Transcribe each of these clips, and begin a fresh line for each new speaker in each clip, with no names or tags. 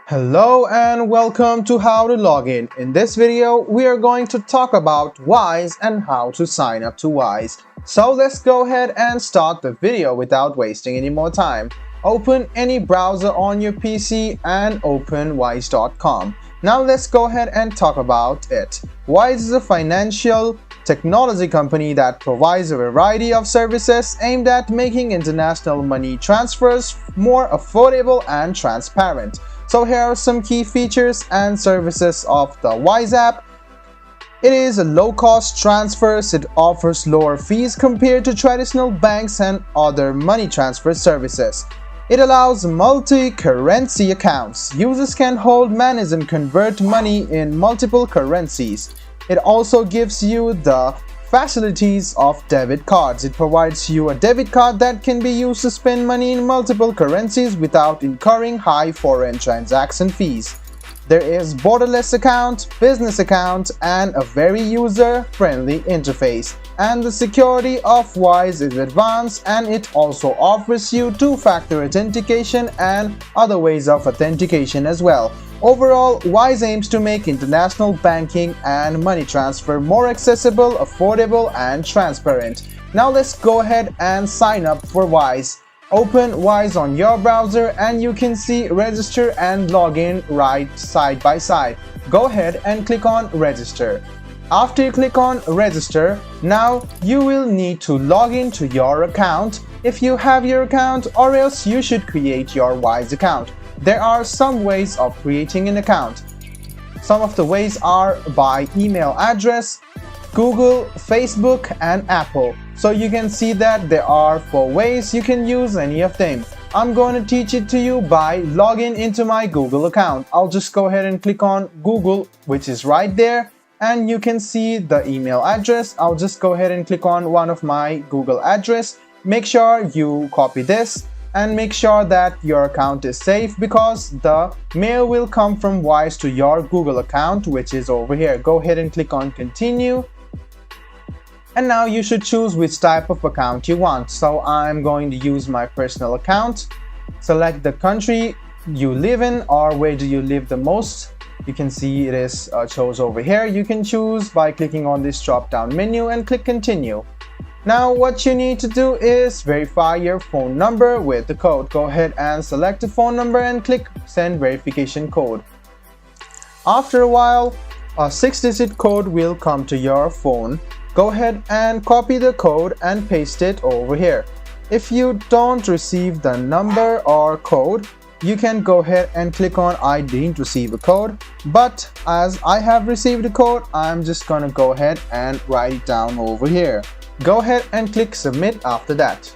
Hello and welcome to How to Login. In this video, we are going to talk about Wise and how to sign up to Wise. So let's go ahead and start the video without wasting any more time. Open any browser on your PC and open wise.com. Now let's go ahead and talk about it. Wise is a financial technology company that provides a variety of services aimed at making international money transfers more affordable and transparent. So here are some key features and services of the Wise app. It is a low-cost transfers. It offers lower fees compared to traditional banks and other money transfer services. It allows multi-currency accounts. Users can hold, manage, and convert money in multiple currencies. It also gives you the facilities of debit cards. It provides you a debit card that can be used to spend money in multiple currencies without incurring high foreign transaction fees. There is borderless account, business account, and a very user-friendly interface. And the security of Wise is advanced, and it also offers you two-factor authentication and other ways of authentication as well. Overall, Wise aims to make international banking and money transfer more accessible, affordable, and transparent. Now let's go ahead and sign up for Wise. Open Wise on your browser and you can see register and login right side by side. Go ahead and click on register. After you click on register, now you will need to log into your account if you have your account, or else you should create your Wise account. There are some ways of creating an account. Some of the ways are by email address, Google, Facebook, and Apple. So you can see that there are 4 ways you can use any of them. I'm going to teach it to you by logging into my Google account. I'll just go ahead and click on Google, which is right there, and you can see the email address. I'll just go ahead and click on one of my Google address. Make sure you copy this and make sure that your account is safe, because the mail will come from Wise to your Google account, which is over here. Go ahead and click on continue. And now you should choose which type of account you want. So I'm going to use my personal account. Select the country you live in, or where do you live the most. You can see it is chose over here. You can choose by clicking on this drop down menu and click continue. Now what you need to do is verify your phone number with the code. Go ahead and select the phone number and click send verification code. After a while, a 6-digit code will come to your phone. Go ahead and copy the code and paste it over here. If you don't receive the number or code, you can go ahead and click on I didn't receive a code. But as I have received a code, I'm just gonna go ahead and write it down over here. Go ahead and click submit after that.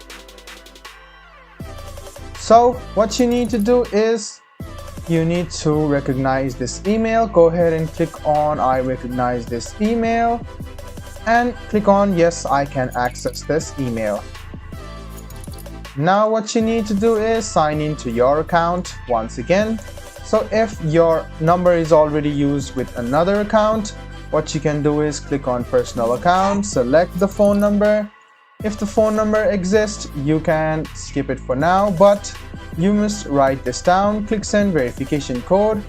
So what you need to do is you need to recognize this email. Go ahead and click on I recognize this email and click on yes, I can access this email. Now what you need to do is sign into your account once again. So if your number is already used with another account, what you can do is click on personal account, select the phone number. If the phone number exists, you can skip it for now, but you must write this down. Click send verification code,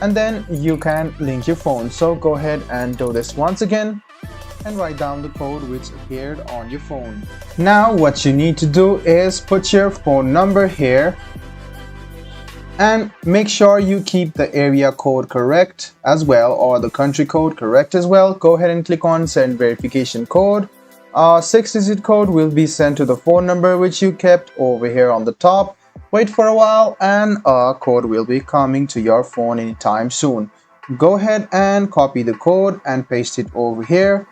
and then you can link your phone. So go ahead and do this once again and write down the code which appeared on your phone. Now what you need to do is put your phone number here and make sure you keep the area code correct as well, or the country code correct as well. Go ahead and click on send verification code. A 6-digit code will be sent to the phone number which you kept over here on the top. Wait for a while and a code will be coming to your phone anytime soon. Go ahead and copy the code and paste it over here.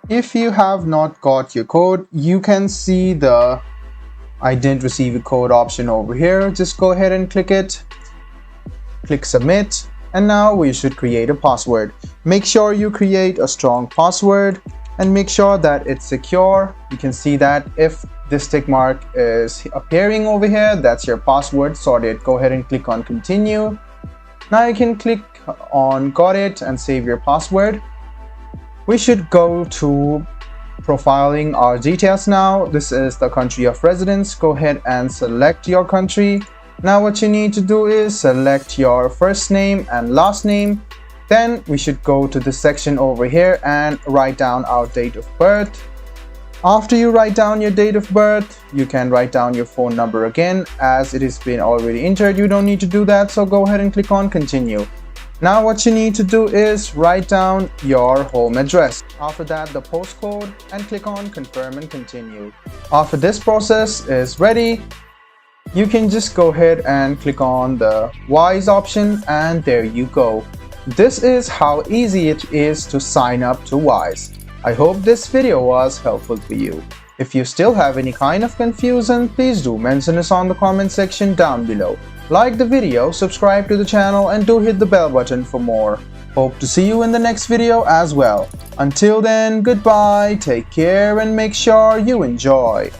If you have not got your code, you can see the I didn't receive a code option over here. Just go ahead and click it. Click submit. And now we should create a password. Make sure you create a strong password and make sure that it's secure. You can see that if this tick mark is appearing over here, that's your password sorted. Go ahead and click on continue. Now you can click on got it and save your password. We should go to profiling our details now. This is the country of residence. Go ahead and select your country Now what you need to do is select your first name and last name. Then we should go to this section over here and write down our date of birth. After you write down your date of birth, you can write down your phone number again. As it has been already entered, you don't need to do that, so go ahead and click on continue. Now what you need to do is write down your home address. After that, the postcode, and click on confirm and continue. After this process is ready, you can just go ahead and click on the Wise option, and there you go. This is how easy it is to sign up to Wise. I hope this video was helpful for you. If you still have any kind of confusion, please do mention us on the comment section down below. Like the video, subscribe to the channel, and do hit the bell button for more. Hope to see you in the next video as well. Until then, goodbye, take care, and make sure you enjoy.